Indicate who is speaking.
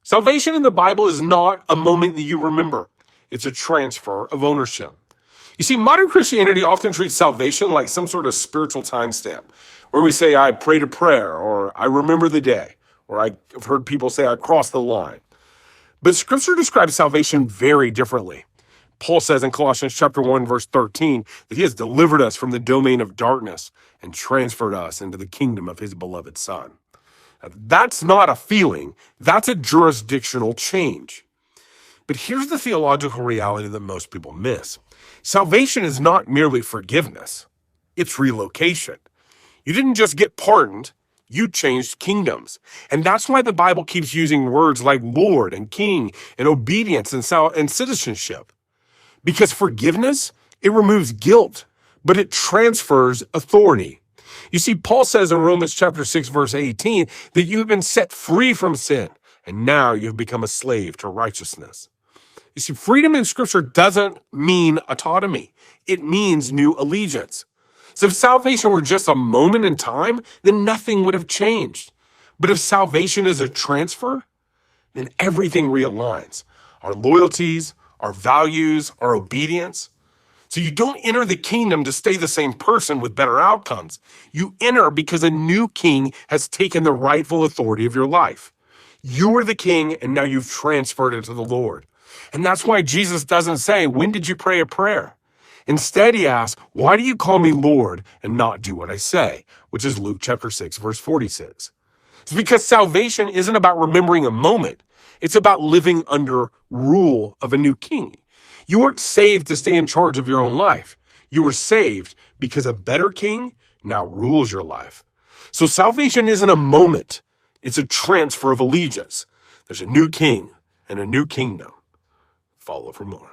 Speaker 1: Salvation in the Bible is not a moment that you remember. It's a transfer of ownership. You see, modern Christianity often treats salvation like some sort of spiritual timestamp, where we say, I prayed a prayer, or I remember the day, or I've heard people say, I crossed the line. But Scripture describes salvation very differently. Paul says in Colossians chapter 1, verse 13, that he has delivered us from the domain of darkness and transferred us into the kingdom of his beloved Son. Now, that's not a feeling, that's a jurisdictional change. But here's the theological reality that most people miss. Salvation is not merely forgiveness, it's relocation. You didn't just get pardoned, you changed kingdoms. And that's why the Bible keeps using words like Lord and King and obedience and citizenship. Because forgiveness, it removes guilt, but it transfers authority. You see, Paul says in Romans chapter 6, verse 18, that you have been set free from sin, and now you have become a slave to righteousness. You see, freedom in Scripture doesn't mean autonomy. It means new allegiance. So if salvation were just a moment in time, then nothing would have changed. But if salvation is a transfer, then everything realigns. Our loyalties, our values, our obedience. So you don't enter the kingdom to stay the same person with better outcomes. You enter because a new king has taken the rightful authority of your life. You were the king, and now you've transferred it to the Lord. And that's why Jesus doesn't say, when did you pray a prayer? Instead, he asks, why do you call me Lord and not do what I say? Which is Luke chapter 6, verse 46. It's because salvation isn't about remembering a moment. It's about living under rule of a new king. You weren't saved to stay in charge of your own life. You were saved because a better king now rules your life. So salvation isn't a moment. It's a transfer of allegiance. There's a new king and a new kingdom. Follow for more.